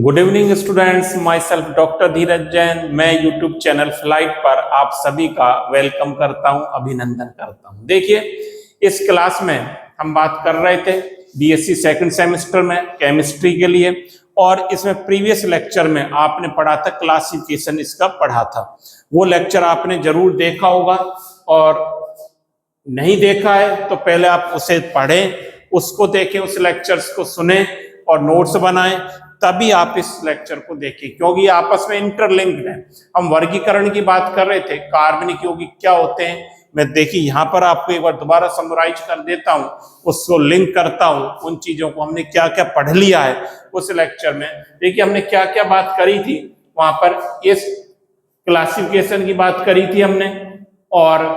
Good evening students, myself doctor Dheeraj Jain. मैं YouTube channel flight पर आप सभी का वेलकम करता हूं, अभिनंदन करता हूं। देखिए, इस क्लास में हम बात कर रहे थे बीएससी सेकंड सेमेस्टर में केमिस्ट्री के लिए, और इसमें प्रीवियस लेक्चर में आपने पढ़ा था क्लासिफिकेशन, इसका पढ़ा था। वो लेक्चर आपने जरूर देखा होगा, और नहीं देखा है तो पहले आप उसे पढ़ें, उसको देखें, उस लेक्चर्स को सुने और नोट्स बनाएं, तभी आप इस लेक्चर को देखें, क्योंकि आपस में इंटरलिंक्ड है। हम वर्गीकरण की बात कर रहे थे, कार्बनिक यौगिक क्या होते हैं। मैं देखिए यहाँ पर आपको एक बार दोबारा समराइज कर देता हूँ, उसको लिंक करता हूँ उन चीजों को हमने क्या क्या पढ़ लिया है उस लेक्चर में। देखिए हमने क्या क्या बात करी थी वहां पर, इस क्लासिफिकेशन की बात करी थी हमने, और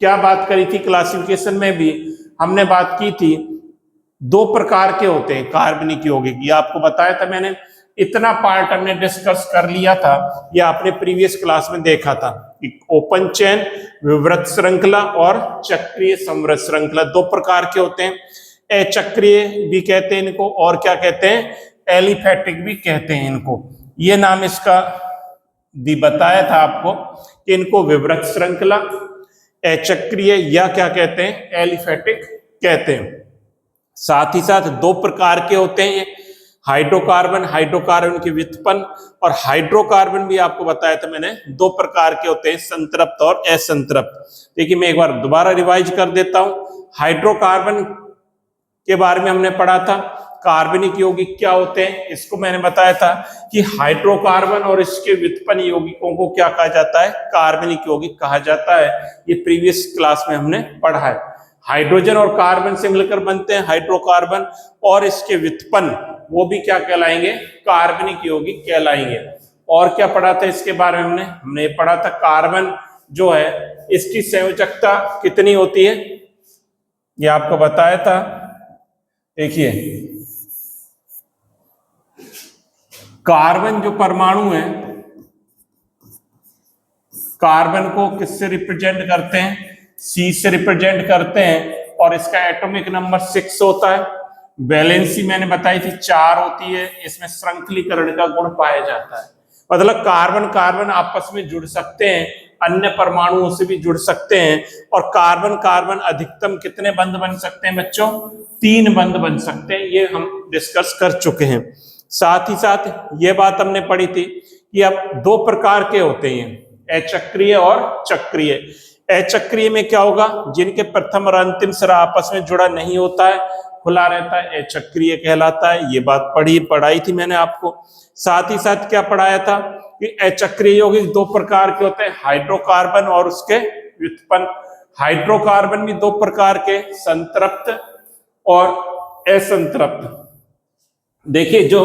क्या बात करी थी क्लासिफिकेशन में भी हमने बात की थी, दो प्रकार के होते हैं कार्बनिक यौगिक। ये आपको बताया था मैंने, इतना पार्ट हमने डिस्कस कर लिया था, ये आपने प्रीवियस क्लास में देखा था। ओपन चेन विवृत श्रृंखला और चक्रीय समवृत श्रृंखला दो प्रकार के होते हैं। अचक्रीय भी कहते हैं इनको, और क्या कहते हैं, एलिफेटिक भी कहते हैं इनको। ये नाम इसका भी बताया था आपको कि इनको विवृत श्रृंखला, अचक्रीय या क्या कहते हैं, एलिफेटिक कहते हैं। साथ ही साथ दो प्रकार के होते हैं, हाइड्रोकार्बन, हाइड्रोकार्बन के व्युत्पन्न, और हाइड्रोकार्बन भी आपको बताया था मैंने, दो प्रकार के होते हैं, संतृप्त और असंतृप्त। देखिए मैं एक बार दोबारा रिवाइज कर देता हूं। हाइड्रोकार्बन के बारे में हमने पढ़ा था, कार्बनिक यौगिक क्या होते हैं, इसको मैंने बताया था कि हाइड्रोकार्बन और इसके व्युत्पन्न यौगिकों को क्या कहा जाता है, कार्बनिक यौगिक कहा जाता है। ये प्रीवियस क्लास में हमने पढ़ा है। हाइड्रोजन और कार्बन से मिलकर बनते हैं हाइड्रोकार्बन, और इसके व्युत्पन्न वो भी क्या कहलाएंगे, कार्बनिक यौगिक कहलाएंगे। और क्या पढ़ा था इसके बारे में हमने पढ़ा था, कार्बन जो है इसकी संयोजकता कितनी होती है, ये आपको बताया था। देखिए कार्बन जो परमाणु है, कार्बन को किससे रिप्रेजेंट करते हैं, C से रिप्रेजेंट करते हैं, और इसका एटॉमिक नंबर 6 होता है। वैलेंसी मैंने बताई थी 4 होती है। इसमें श्रृंखलीकरण का गुण पाया जाता है, मतलब कार्बन कार्बन आपस में जुड़ सकते हैं, अन्य परमाणुओं से भी जुड़ सकते हैं, और कार्बन कार्बन अधिकतम कितने बंध बन सकते हैं बच्चों, 3 बंध बन सकते हैं। ये हम डिस्कस कर चुके हैं। साथ ही साथ ये बात हमने पढ़ी थी कि अब दो प्रकार के होते हैं, अचक्रीय और चक्रीय। अचक्रीय में क्या होगा, जिनके प्रथम और अंतिम सिरा आपस में जुड़ा नहीं होता है, खुला रहता है, अचक्रीय कहलाता है। ये बात पढ़ाई थी मैंने आपको। साथ ही साथ क्या पढ़ाया था कि अचक्रीय यौगिक दो प्रकार के होते हैं, हाइड्रोकार्बन और उसके व्युत्पन्न। हाइड्रोकार्बन भी दो प्रकार के, संतृप्त और असंतृप्त। देखिए जो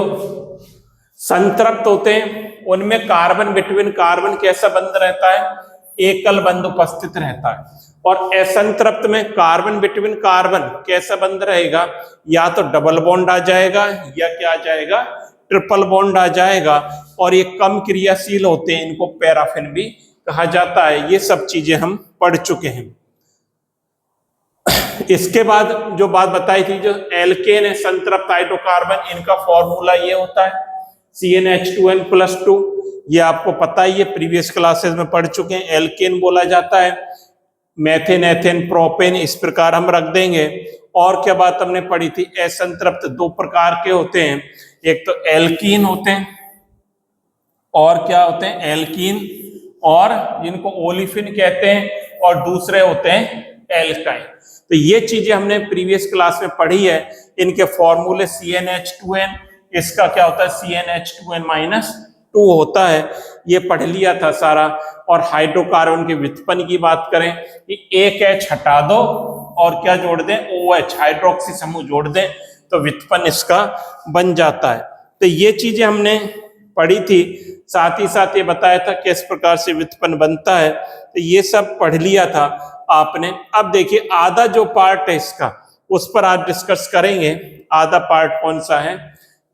संतृप्त होते हैं उनमें कार्बन बिटवीन कार्बन कैसा बंध रहता है, एकल बंध उपस्थित रहता है, और असंतृप्त में कार्बन बिटवीन कार्बन कैसा बंध रहेगा, या तो डबल बॉन्ड आ जाएगा या क्या आ जाएगा, ट्रिपल बॉन्ड आ जाएगा, और ये कम क्रियाशील होते हैं, इनको पैराफिन भी कहा जाता है। ये सब चीजें हम पढ़ चुके हैं। इसके बाद जो बात बताई थी, जो एल्केन है, संतृप्त हाइड्रोकार्बन, इनका फॉर्मूला ये होता है CnH2n+2। ये आपको पता ही है, प्रीवियस क्लासेस में पढ़ चुके हैं। एल्केन बोला जाता है, मेथेन, एथेन, प्रोपेन, इस प्रकार हम रख देंगे। और क्या बात हमने पढ़ी थी, असंतृप्त दो प्रकार के होते हैं, एक तो एल्कीन होते हैं, और क्या होते हैं, एल्कीन, और जिनको ओलिफिन कहते हैं, और दूसरे होते हैं एल्काइन। तो ये चीजें हमने प्रीवियस क्लास में पढ़ी है। इनके फॉर्मूले CnH2n, इसका क्या होता है, CnH2n-2 होता है। ये पढ़ लिया था सारा। और हाइड्रोकार्बन के व्युत्पन्न की बात करें कि एक H हटा दो और क्या जोड़ दें, OH, हाइड्रोक्सी समूह जोड़ दें, तो व्युत्पन्न इसका बन जाता है। तो ये चीजें हमने पढ़ी थी। साथ ही साथ ये बताया था किस प्रकार से व्युत्पन्न बनता है, तो ये सब पढ़ लिया था आपने। अब देखिए आधा जो पार्ट है इसका, उस पर आज डिस्कस करेंगे। आधा पार्ट कौन सा है,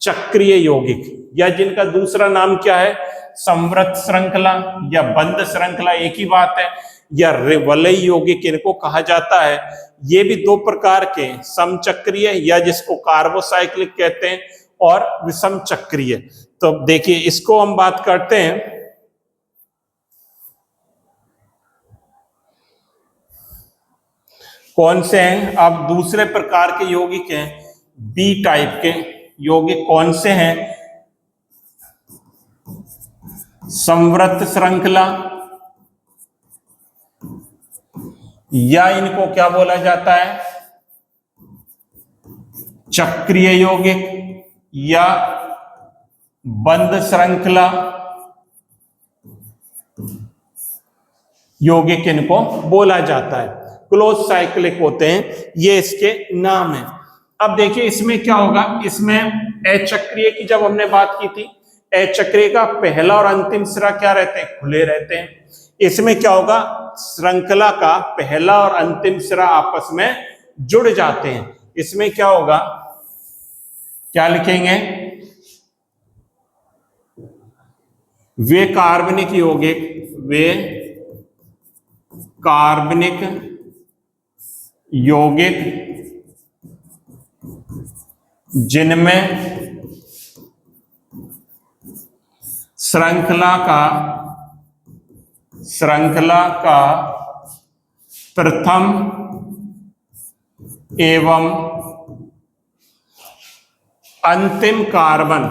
चक्रीय यौगिक, या जिनका दूसरा नाम क्या है, समवृत श्रृंखला या बंध श्रृंखला, एक ही बात है, या वलय यौगिक इनको कहा जाता है। ये भी दो प्रकार के, समचक्रीय या जिसको कार्बोसाइक्लिक कहते हैं, और विषम चक्रीय। तो देखिए इसको हम बात करते हैं। कौन से हैं? अब दूसरे प्रकार के यौगिक हैं, बी टाइप के यौगिक कौन से हैं? संवृत श्रृंखला, या इनको क्या बोला जाता है? चक्रीय यौगिक या बंद श्रृंखला यौगिक इनको बोला जाता है। क्लोज साइक्लिक होते हैं, ये इसके नाम है। अब देखिए इसमें क्या होगा, इसमें अचक्रीय की जब हमने बात की थी, अचक्रीय का पहला और अंतिम सिरा क्या रहते हैं? खुले रहते हैं। इसमें क्या होगा, श्रृंखला का पहला और अंतिम सिरा आपस में जुड़ जाते हैं। इसमें क्या होगा, क्या लिखेंगे? वे कार्बनिक यौगिक, वे कार्बनिक यौगिक जिनमें श्रृंखला का प्रथम एवं अंतिम कार्बन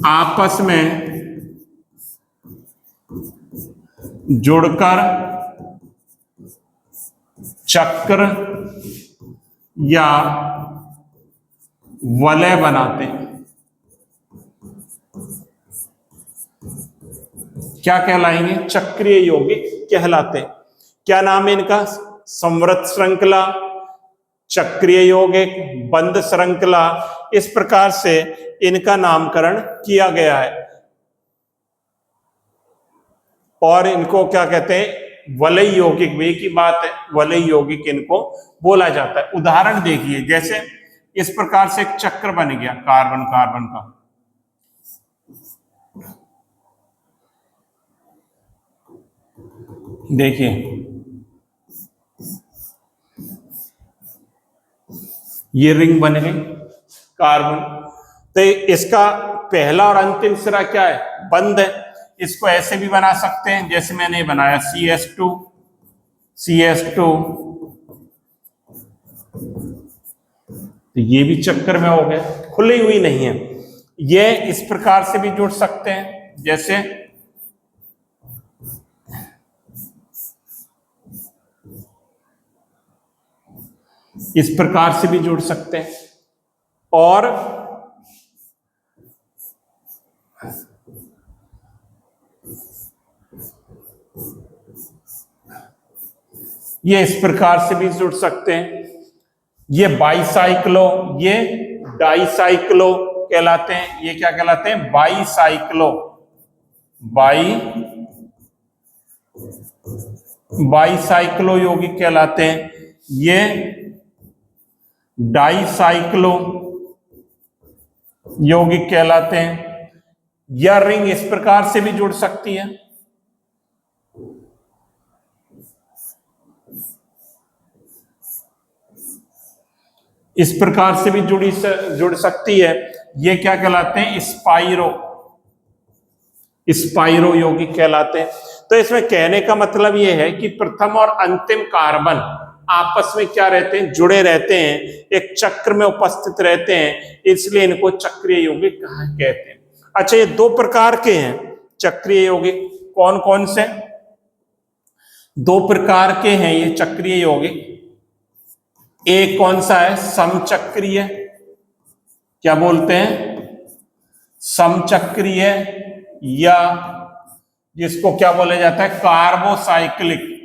आपस में जुड़कर चक्र या वलय बनाते हैं। क्या कहलाएंगे? चक्रीय यौगिक कहलाते हैं। क्या नाम है इनका? संवृत श्रृंखला, चक्रीय यौगिक, बंद श्रृंखला, इस प्रकार से इनका नामकरण किया गया है। और इनको क्या कहते हैं? वलय यौगिक, वे की बात है, वलय यौगिक इनको बोला जाता है। उदाहरण देखिए, जैसे इस प्रकार से एक चक्र बन गया कार्बन कार्बन का, देखिए ये रिंग बन गई कार्बन। तो इसका पहला और अंतिम सिरा क्या है? बंद है। इसको ऐसे भी बना सकते हैं जैसे मैंने बनाया CH2, तो ये भी चक्कर में हो गया, खुली हुई नहीं है। ये इस प्रकार से भी जुड़ सकते हैं, जैसे इस प्रकार से भी जुड़ सकते हैं। और ये इस प्रकार से भी जुड़ सकते हैं। ये बाईसाइक्लो, ये डाईसाइक्लो कहलाते हैं। ये क्या कहलाते हैं? बाईसाइक्लो यौगिक कहलाते हैं। ये डाईसाइक्लो यौगिक कहलाते हैं। यह रिंग इस प्रकार से भी जुड़ सकती है। इस प्रकार से भी जुड़ सकती है। ये क्या कहलाते हैं? स्पाइरो यौगिक कहलाते हैं। तो इसमें कहने का मतलब ये है कि प्रथम और अंतिम कार्बन आपस में क्या रहते हैं? जुड़े रहते हैं, एक चक्र में उपस्थित रहते हैं, इसलिए इनको चक्रीय यौगिक कहते हैं। अच्छा, ये दो प्रकार के हैं चक्रीय यौगिक। कौन कौन से? दो प्रकार के हैं ये चक्रीय यौगिक। एक कौन सा है? समचक्रीय, क्या बोलते हैं? समचक्रीय, या जिसको क्या बोला जाता है? कार्बोसाइक्लिक।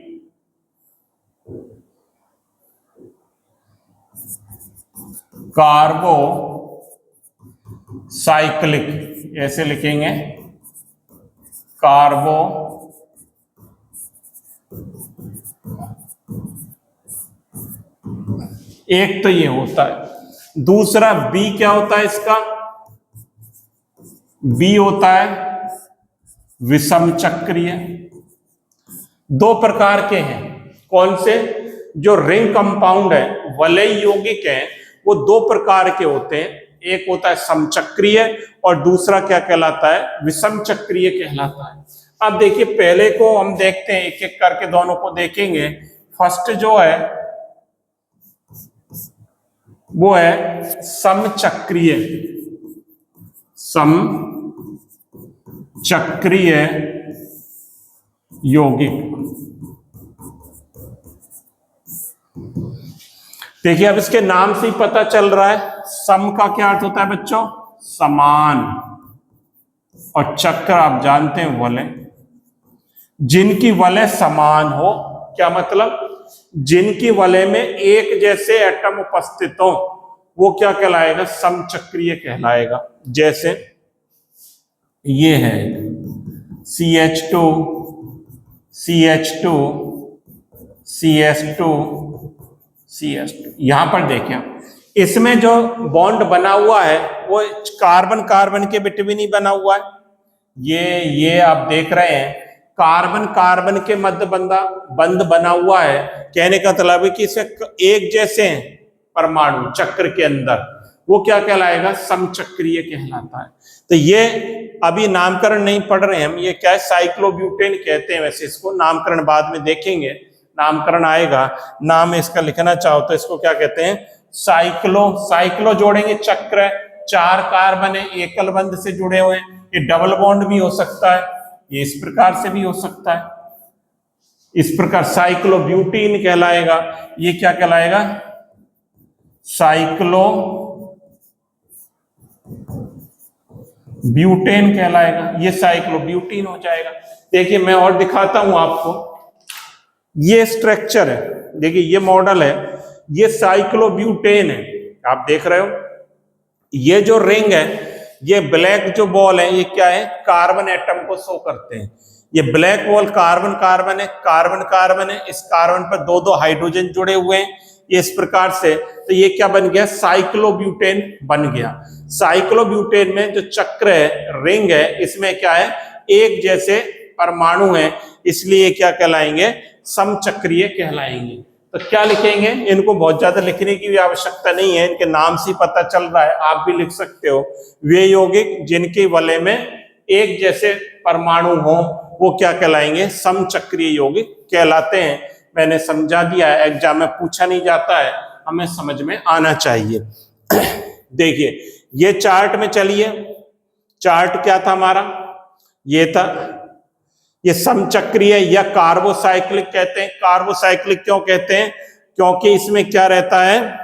कार्बोसाइक्लिक ऐसे लिखेंगे, कार्बो एक तो ये होता है। दूसरा बी क्या होता है इसका? बी होता है विषम चक्रीय। दो प्रकार के हैं। कौन से? जो रिंग कंपाउंड है, वलय यौगिक है, वो दो प्रकार के होते हैं। एक होता है समचक्रीय और दूसरा क्या कहलाता है? विषम चक्रीय कहलाता है। अब देखिए, पहले को हम देखते हैं, एक एक करके दोनों को देखेंगे। फर्स्ट जो है वो है समचक्रीय। समचक्रीय यौगिक। देखिए, अब इसके नाम से ही पता चल रहा है, सम का क्या अर्थ होता है बच्चों? समान। और चक्र आप जानते हैं वलय। जिनकी वलय समान हो, क्या मतलब? जिनकी वलय में एक जैसे एटम उपस्थित हो, वो क्या कहलाएगा? समचक्रीय कहलाएगा। जैसे ये है CH2 CH2 CH2 CH2। यहां पर देखें, इसमें जो बॉन्ड बना हुआ है वो कार्बन कार्बन के बिटवीन ही बना हुआ है। ये आप देख रहे हैं, कार्बन कार्बन के मध्य बंध बना हुआ है। कहने का मतलब है कि इसे एक जैसे हैं परमाणु चक्र के अंदर, वो क्या कहलाएगा? समचक्रीय कहलाता है। तो ये अभी नामकरण नहीं पढ़ रहे हम, ये क्या है? साइक्लोब्यूटेन कहते हैं। वैसे इसको नामकरण बाद में देखेंगे, नामकरण आएगा। नाम इसका लिखना चाहो तो इसको क्या कहते हैं? साइक्लो जोड़ेंगे, चक्र है, 4 कार्बन है, एकल बंध से जुड़े हुए हैं। ये डबल बॉन्ड भी हो सकता है, ये इस प्रकार से भी हो सकता है। इस प्रकार साइक्लोब्यूटीन कहलाएगा। ये क्या कहलाएगा? साइक्लोब्यूटेन कहलाएगा। ये साइक्लोब्यूटीन हो जाएगा। देखिए, मैं और दिखाता हूं आपको। ये स्ट्रक्चर है, देखिए ये मॉडल है, ये साइक्लोब्यूटेन है, आप देख रहे हो। ये जो रिंग है, ये ब्लैक जो बॉल है, ये क्या है? कार्बन एटम को शो करते हैं। ये ब्लैक बॉल कार्बन कार्बन है, कार्बन कार्बन है, इस कार्बन पर दो दो हाइड्रोजन जुड़े हुए हैं, ये इस प्रकार से। तो ये क्या बन गया? साइक्लोब्यूटेन बन गया। साइक्लोब्यूटेन में जो चक्र है, रिंग है, इसमें क्या है? एक जैसे परमाणु है, इसलिए क्या कहलाएंगे? समचक्रीय कहलाएंगे। तो क्या लिखेंगे? इनको बहुत ज्यादा लिखने की भी आवश्यकता नहीं है, इनके नाम से पता चल रहा है, आप भी लिख सकते हो। वे यौगिक जिनके वलय में एक जैसे परमाणु हो, वो क्या कहलाएंगे? समचक्रीय यौगिक कहलाते हैं। मैंने समझा दिया है, एग्जाम में पूछा नहीं जाता है, हमें समझ में आना चाहिए। देखिए, ये चार्ट में चलिए, चार्ट क्या था हमारा? ये था, ये समचक्रीय या कार्बोसाइक्लिक कहते हैं। कार्बोसाइक्लिक क्यों कहते हैं? क्योंकि इसमें क्या रहता है?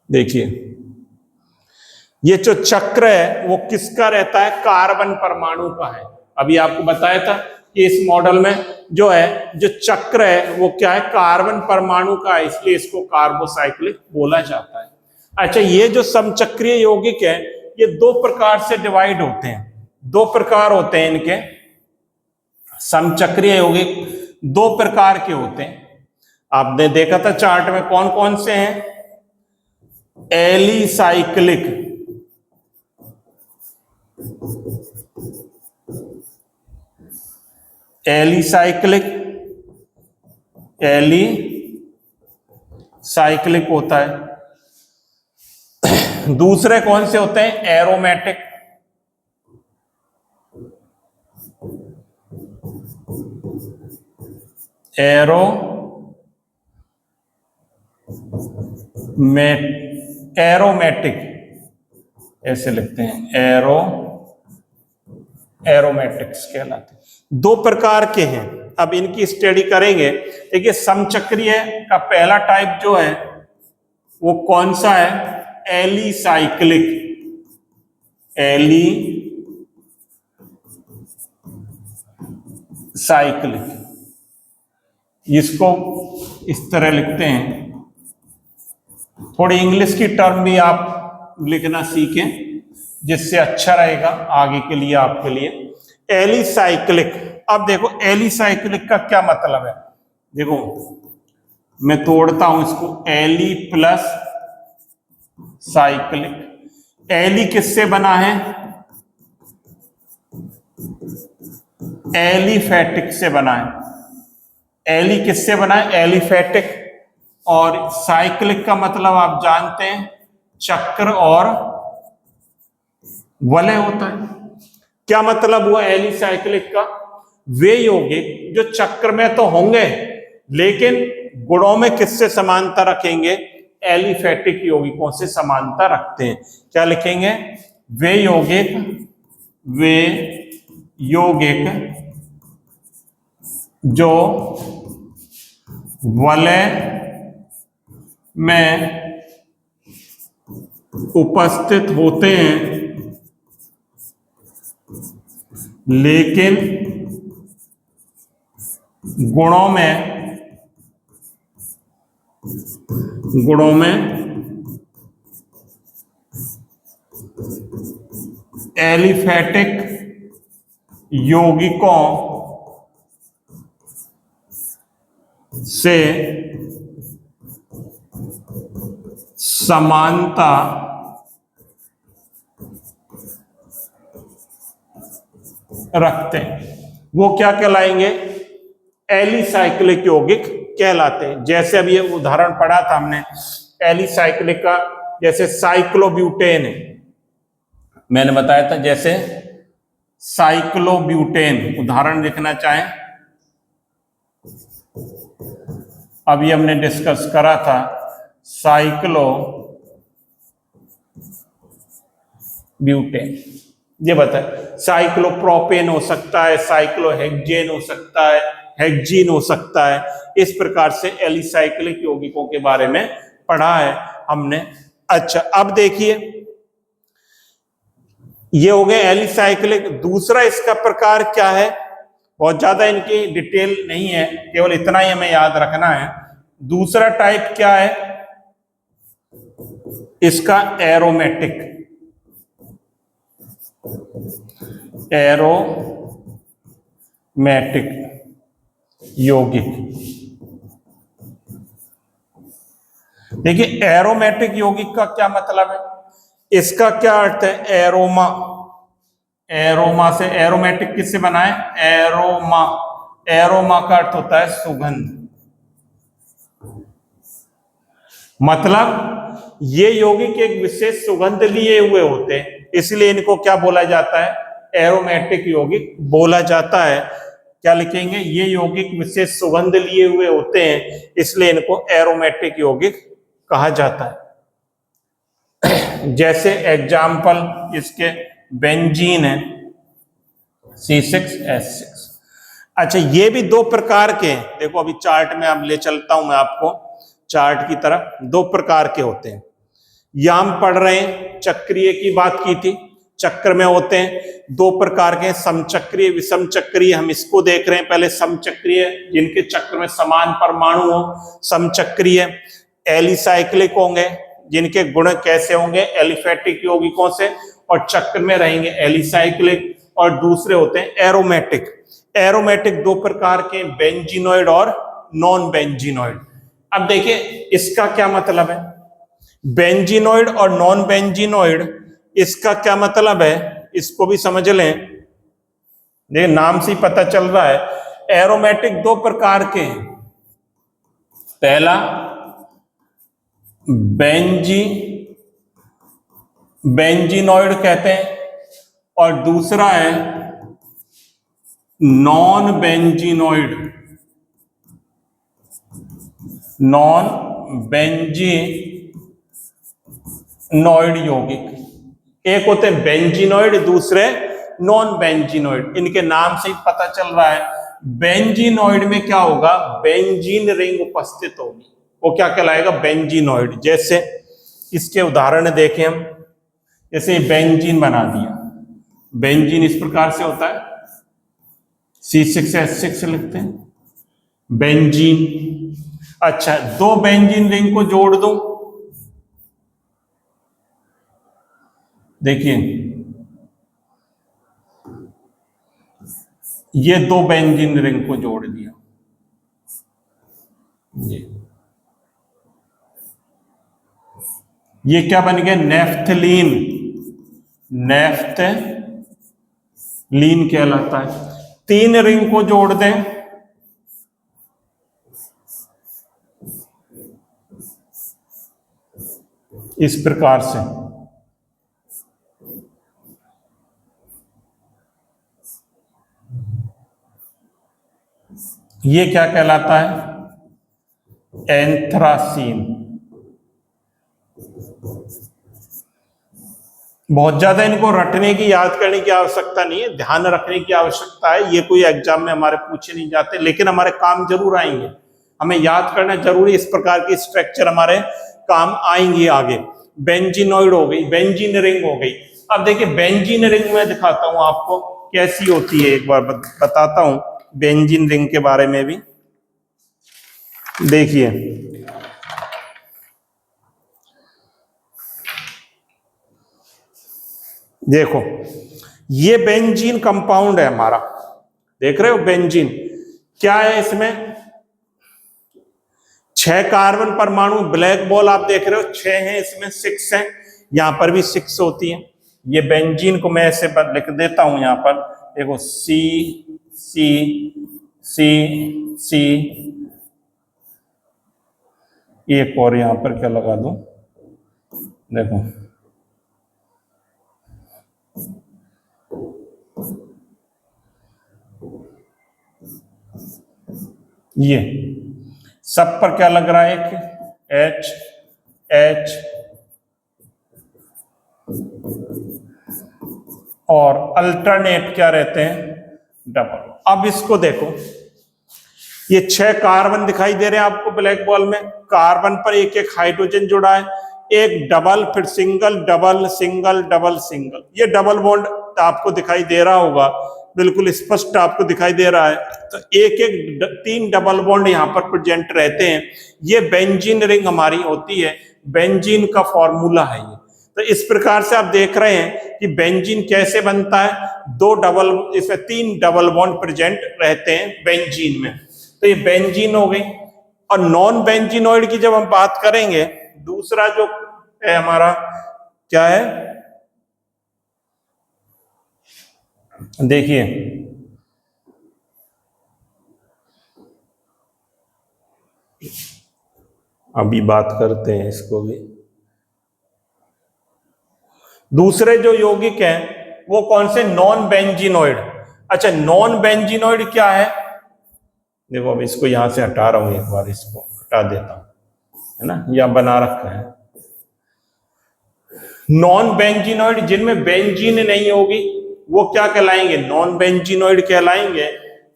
देखिए, ये जो चक्र है वो किसका रहता है? कार्बन परमाणु का है। अभी आपको बताया था कि इस मॉडल में जो है, जो चक्र है वो क्या है? कार्बन परमाणु का है, इसलिए इसको कार्बोसाइक्लिक बोला जाता है। अच्छा, ये जो समचक्रीय यौगिक है, ये दो प्रकार से डिवाइड होते हैं। दो प्रकार होते हैं इनके। समचक्रीय यौगिक दो प्रकार के होते हैं। आपने देखा था चार्ट में कौन कौन से हैं? एलिसाइक्लिक, एलिसाइक्लिक, एलिसाइक्लिक होता है। दूसरे कौन से होते हैं? एरोमेटिक, एरोमेटिक ऐसे लिखते हैं, एरोमेटिक्स कहलाते हैं। दो प्रकार के हैं, अब इनकी स्टडी करेंगे। देखिए, समचक्रीय का पहला टाइप जो है वो कौन सा है? Alicyclic, alicyclic. इसको इस तरह लिखते हैं। थोड़ी इंग्लिश की टर्म भी आप लिखना सीखें, जिससे अच्छा रहेगा आगे के लिए आपके लिए। एलिसाइक्लिक, अब देखो एलिसाइक्लिक का क्या मतलब है। देखो, मैं तोड़ता हूं इसको, एली प्लस साइक्लिक। एली किससे बना है? एलिफेटिक से बना है। एली किससे बना है? एलिफेटिक। और साइक्लिक का मतलब आप जानते हैं चक्र और वलय होता है। क्या मतलब हुआ एली साइक्लिक का? वे यौगिक जो चक्र में तो होंगे लेकिन गुणों में किससे समानता रखेंगे? एलिफेटिक यौगिकों से समानता रखते हैं। क्या लिखेंगे? वे यौगिक जो वलय में उपस्थित होते हैं लेकिन गुणों में एलिफेटिक यौगिकों से समानता रखते हैं। वो क्या कहलाएंगे? एलिसाइक्लिक यौगिक कहलाते हैं। जैसे अब ये उदाहरण पढ़ा था हमने एलिसाइक्लिक का, जैसे साइक्लोब्यूटेन है, मैंने बताया था। जैसे साइक्लोब्यूटेन उदाहरण लिखना चाहें, अभी हमने डिस्कस करा था साइक्लोब्यूटेन। ये बताए साइक्लोप्रोपेन हो सकता है, साइक्लोहेक्सेन हो सकता है, हेक्जीन हो सकता है। इस प्रकार से एलिसाइक्लिक यौगिकों के बारे में पढ़ा है हमने। अच्छा, अब देखिए ये हो गए एलिसाइक्लिक। दूसरा इसका प्रकार क्या है? बहुत ज्यादा इनकी डिटेल नहीं है, केवल इतना ही हमें याद रखना है। दूसरा टाइप क्या है इसका? एरोमेटिक। एरोमेटिक यौगिक। देखिए एरोमेटिक यौगिक का क्या मतलब है? इसका क्या अर्थ है? एरोमा। एरोमा से, एरोमेटिक किससे बना है? एरोमा। एरोमा का अर्थ होता है सुगंध। मतलब ये यौगिक एक विशेष सुगंध लिए हुए होते हैं, इसलिए इनको क्या बोला जाता है? एरोमेटिक यौगिक बोला जाता है। क्या लिखेंगे? ये यौगिक विशेष सुगंध लिए हुए होते हैं, इसलिए इनको एरोमेटिक यौगिक कहा जाता है। जैसे एग्जाम्पल इसके बेंजीन है, C6H6। अच्छा, ये भी दो प्रकार के हैं। देखो अभी चार्ट में अब ले चलता हूं मैं आपको चार्ट की तरफ। दो प्रकार के होते हैं। यहां हम पढ़ रहे हैं चक्रीय की बात की थी, चक्र में होते हैं दो प्रकार के, समचक्रीय, विषम चक्रीय। हम इसको देख रहे हैं पहले। समचक्रीय जिनके चक्र में समान परमाणु हो, समचक्रीय। एलिसाइक्लिक होंगे जिनके गुण कैसे होंगे? एलिफेटिक यौगिकों से और चक्र में रहेंगे एलिसाइक्लिक। और दूसरे होते हैं एरोमेटिक। एरोमेटिक दो प्रकार के, बेंजीनोइड और नॉन बेंजीनोइड। अब देखिए इसका क्या मतलब है? बेंजीनोइड और नॉन बेंजीनोइड, इसका क्या मतलब है? इसको भी समझ लें। देखिए नाम से ही पता चल रहा है एरोमेटिक दो प्रकार के हैं। पहला बेंजीनोइड कहते हैं और दूसरा है नॉन बेंजीनोइड। नॉन बेंजीनोइड यौगिक। एक होते हैं बेंजीनोइड, दूसरे नॉन बेंजीनोइड। इनके नाम से ही पता चल रहा है बेंजीनोइड में क्या होगा? बेंजीन रिंग उपस्थित होगी, वो क्या कहलाएगा? बेंजीनोइड। जैसे इसके उदाहरण देखें हम, जैसे बेंजीन बना दिया। बेंजीन इस प्रकार से होता है, C6H6 लिखते हैं बेंजीन। अच्छा, दो बेंजीन रिंग को जोड़ दो। देखिए ये दो बेंजीन रिंग को जोड़ दिया, ये क्या बन गया? नेफ्थलीन। नेफ्थलीन कहलाता है। तीन रिंग को जोड़ दें, इस प्रकार से। ये क्या कहलाता है? एंथ्रासीन। बहुत ज्यादा इनको रटने की, याद करने की आवश्यकता नहीं है, ध्यान रखने की आवश्यकता है। ये कोई एग्जाम में हमारे पूछे नहीं जाते, लेकिन हमारे काम जरूर आएंगे। हमें याद करना जरूरी, इस प्रकार की स्ट्रक्चर हमारे काम आएंगी आगे। बेंजीनोइड हो गई, बेंजीन रिंग हो गई। अब देखिए बेंजीन रिंग में दिखाता हूं आपको कैसी होती है, एक बार बताता हूं बेंजीन रिंग के बारे में भी। देखिए देखो, ये बेंजीन कंपाउंड है हमारा, देख रहे हो बेंजीन क्या है? इसमें 6 कार्बन परमाणु, ब्लैक बॉल आप देख रहे हो 6 हैं, इसमें 6 हैं, यहां पर भी 6 होती है। ये बेंजीन को मैं ऐसे लिख देता हूं यहां पर, देखो सी सी सी सी, एक और यहां पर क्या लगा दूं, देखो ये सब पर क्या लग रहा है? एक H H और अल्टरनेट क्या रहते हैं? डबल। अब इसको देखो, ये 6 कार्बन दिखाई दे रहे हैं आपको ब्लैक बॉल में, कार्बन पर एक एक हाइड्रोजन जुड़ा है, एक डबल, फिर single double single double single, ये डबल बॉन्ड आपको दिखाई दे रहा होगा, बिल्कुल स्पष्ट आपको दिखाई दे रहा है। तो एक एक 3 डबल बॉन्ड यहाँ पर प्रेजेंट रहते हैं। ये बेंजीन रिंग हमारी होती है, बेंजीन का फॉर्मूला है ये। तो इस प्रकार से आप देख रहे हैं कि बेंजीन कैसे बनता है, 2 डबल, इसमें 3 डबल बॉन्ड प्रेजेंट रहते हैं बेंजीन में। तो ये बेंजीन हो गई। और नॉन बेंजीनोइड की जब हम बात करेंगे, दूसरा जो है हमारा क्या है, देखिए अभी बात करते हैं इसको भी। दूसरे जो यौगिक हैं वो कौन से? Non benzenoid. अच्छा, नॉन बेंजीनोइड क्या है? देखो अब इसको यहां से हटा रहा हूं, एक बार इसको हटा देता हूं, है ना, या बना रखा है। नॉन बेंजीनोइड जिनमें बेंजीन नहीं होगी वो क्या कहलाएंगे? नॉन बेंजीनोइड कहलाएंगे,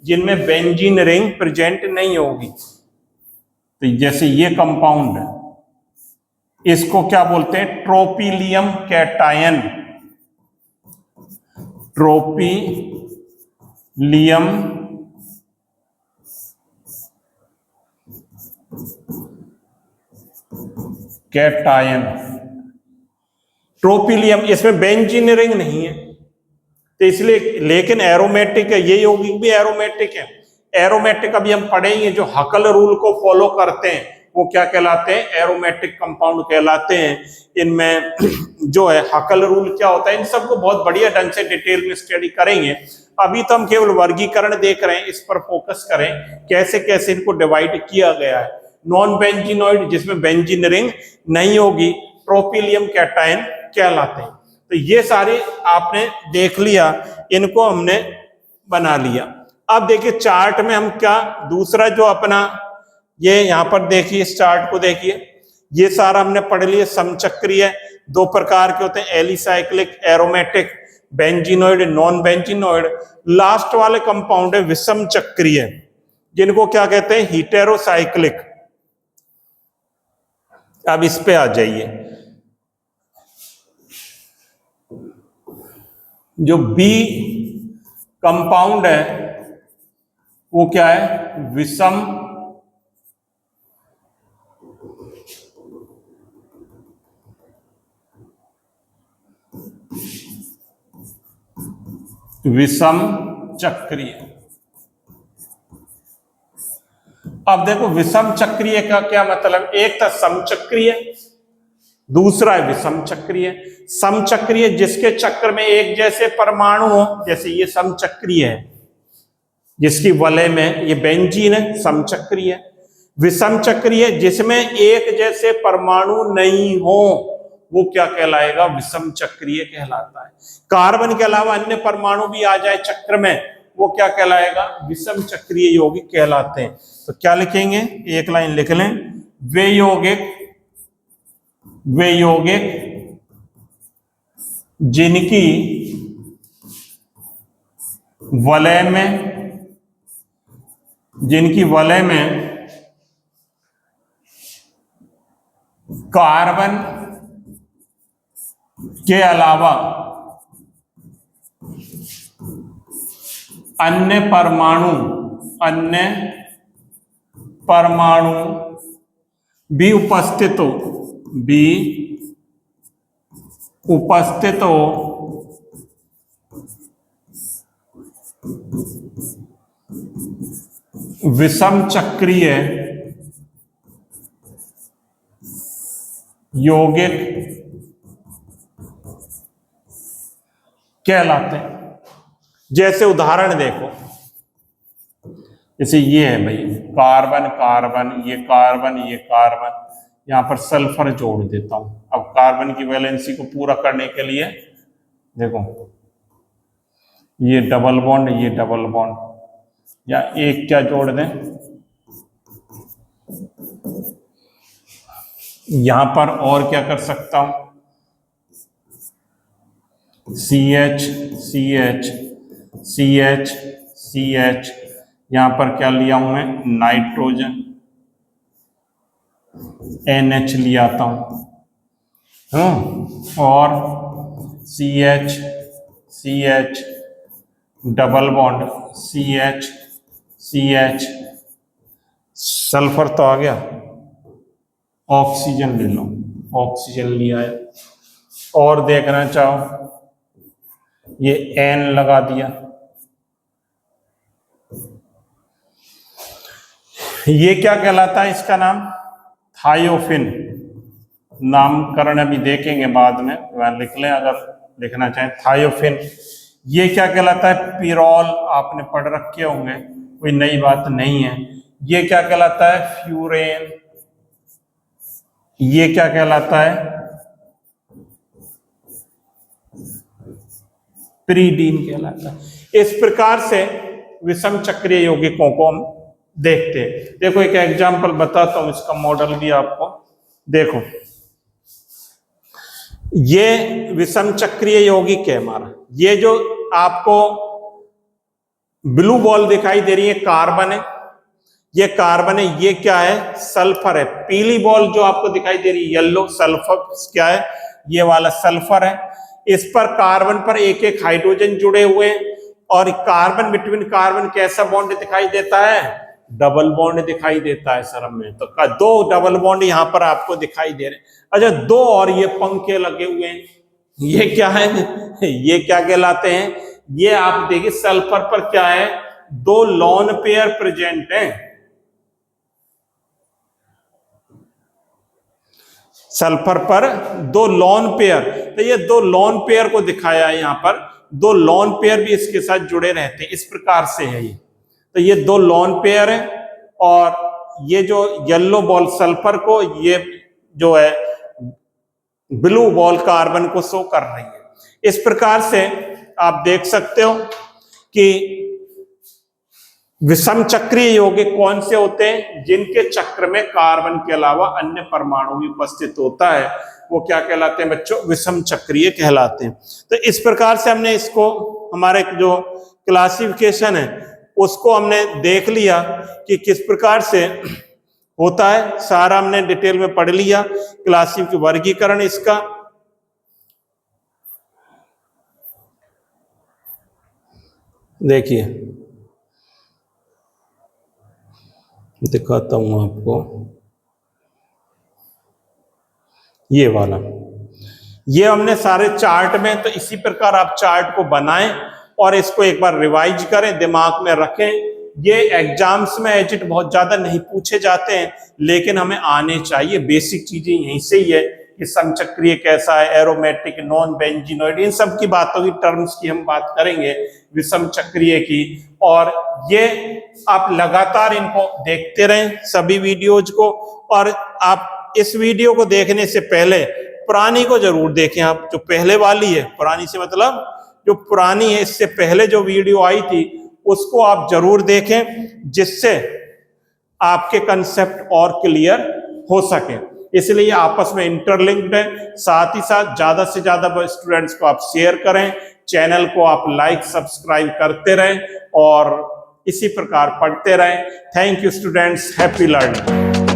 जिनमें बेंजीन रिंग प्रेजेंट नहीं होगी। तो जैसे ये कंपाउंड है, इसको क्या बोलते हैं? ट्रोपिलियम कैटायन। ट्रोपिलियम कैटायन, ट्रोपिलियम, इसमें बेंजीन रिंग नहीं है तो इसलिए, लेकिन एरोमेटिक है, ये यौगिक भी एरोमेटिक है। एरोमेटिक अभी हम पढ़ेंगे, जो हकल रूल को फॉलो करते हैं वो क्या कहलाते हैं? एरोमेटिक कंपाउंड कहलाते हैं। इनमें जो है हकल रूल क्या होता है, इन सबको बहुत बढ़िया ढंग से डिटेल में स्टडी करेंगे। अभी तो हम केवल वर्गीकरण देख रहे हैं, इस पर फोकस करें कैसे कैसे इनको डिवाइड किया गया है। नॉन बेंजीनोइड जिसमें बेंजीन रिंग नहीं होगी, ट्रोपिलियम कैटायन कहलाते हैं। तो ये सारे आपने देख लिया, इनको हमने बना लिया। अब देखिए चार्ट में हम क्या, दूसरा जो अपना ये यहां पर देखिए, इस चार्ट को देखिए, ये सारा हमने पढ़ लिया। समचक्रीय 2 प्रकार के होते हैं, alicyclic, aromatic, benzenoid, non benzenoid. Last वाले कंपाउंड है विषम चक्रीय, जिनको क्या कहते हैं? हीटेरोसाइक्लिक। अब इस पे आ जाइए, जो बी कंपाउंड है वो क्या है? विषम विषम चक्रीय। अब देखो विषम चक्रीय का क्या मतलब, एक था समचक्रीय, दूसरा है विषम चक्रीय। समचक्रीय जिसके चक्र में एक जैसे परमाणु हो, जैसे ये समचक्रीय है, जिसकी वलय में ये बेंजीन है, समचक्रीय है। विषम चक्रीय जिसमें एक जैसे परमाणु नहीं हो वो क्या कहलाएगा? विषम चक्रीय कहलाता है। कार्बन के अलावा अन्य परमाणु भी आ जाए चक्र में, वो क्या कहलाएगा? विषम चक्रीय यौगिक कहलाते हैं। तो क्या लिखेंगे? एक लाइन लिख लें, वे यौगिक जिनकी वलय में कार्बन के अलावा अन्य परमाणु भी उपस्थित हो विषम चक्रीय यौगिक कहलाते हैं। जैसे उदाहरण देखो, जैसे ये है भाई कार्बन कार्बन, ये कार्बन ये कार्बन, यहां पर सल्फर जोड़ देता हूं। अब कार्बन की वैलेंसी को पूरा करने के लिए देखो ये डबल बॉन्ड, ये डबल बॉन्ड, या एक क्या जोड़ दें, यहां पर और क्या कर सकता हूं, CH CH CH CH, यहां पर क्या लिया हूं मैं? नाइट्रोजन, NH लिया आता हूं, और CH CH double bond, CH CH, sulphur तो आ गया, ऑक्सीजन ले लो, ऑक्सीजन लिया है। और देखना चाहो ये N लगा दिया, ये क्या कहलाता है? इसका नाम थायोफिन। नामकरण अभी देखेंगे बाद में, वहां लिख लें अगर लिखना चाहें। थायोफिन ये क्या कहलाता है? पिरोल, आपने पढ़ रखे होंगे, कोई नई बात नहीं है। ये क्या कहलाता है? फ्यूरेन। ये क्या कहलाता है? प्रीडीन कहलाता है। इस प्रकार से विषम चक्रीय यौगिकों को हम देखते हैं। देखो एक एग्जांपल बताता हूं, इसका मॉडल भी आपको देखो। ये विषम चक्रीय यौगिक है हमारा। ये जो आपको ब्लू बॉल दिखाई दे रही है कार्बन है, ये कार्बन है। ये क्या है? सल्फर है। पीली बॉल जो आपको दिखाई दे रही है येलो, सल्फर क्या है? ये वाला सल्फर है। इस पर कार्बन पर एक एक हाइड्रोजन जुड़े हुए हैं, और कार्बन बिटवीन कार्बन कैसा बॉन्ड दिखाई देता है? डबल बॉन्ड दिखाई देता है सर में। तो दो डबल बॉन्ड यहां पर आपको दिखाई दे रहे हैं। अच्छा, दो और ये पंखे लगे हुए हैं, ये क्या है? ये क्या कहलाते हैं? ये आप देखिए सल्फर पर क्या है? दो लोन पेयर प्रेजेंट हैं। सल्फर पर दो लोन पेयर, तो ये दो लोन पेयर को दिखाया है यहां पर। दो लोन पेयर भी इसके साथ जुड़े रहते हैं, इस प्रकार से है ये। तो ये दो लोन पेयर है, और ये जो येलो बॉल सल्फर को, ये जो है ब्लू बॉल कार्बन को शो कर रही है। इस प्रकार से आप देख सकते हो कि विषम चक्रीय यौगिक कौन से होते हैं? जिनके चक्र में कार्बन के अलावा अन्य परमाणु भी उपस्थित होता है, वो क्या कहलाते हैं बच्चों? विषम चक्रीय कहलाते हैं। तो इस प्रकार से हमने इसको, हमारे जो क्लासिफिकेशन है उसको हमने देख लिया कि किस प्रकार से होता है। सारा हमने डिटेल में पढ़ लिया। क्लासिक वर्गीकरण इसका, देखिए दिखाता हूं आपको, ये वाला, ये हमने सारे चार्ट में, तो इसी प्रकार आप चार्ट को बनाएं और इसको एक बार रिवाइज करें, दिमाग में रखें। ये एग्जाम्स में एजिट बहुत ज्यादा नहीं पूछे जाते हैं, लेकिन हमें आने चाहिए। बेसिक चीजें यहीं से ही है कि कि समचक्रीय कैसा है, एरोमेटिक, नॉन बेंजीनोइड, इन सब की बातों की टर्म्स की हम बात करेंगे, विषम चक्रीय की। और ये आप लगातार इनको देखते रहें सभी वीडियोज को, और आप इस वीडियो को देखने से पहले पुरानी को जरूर देखें। आप जो पहले वाली है, पुरानी से मतलब जो पुरानी है, इससे पहले जो वीडियो आई थी उसको आप जरूर देखें, जिससे आपके कंसेप्ट और क्लियर हो सके। इसलिए आपस में इंटरलिंक्ड है। साथ ही साथ ज्यादा से ज्यादा स्टूडेंट्स को आप शेयर करें, चैनल को आप लाइक सब्सक्राइब करते रहें और इसी प्रकार पढ़ते रहें। Thank you students, happy learning.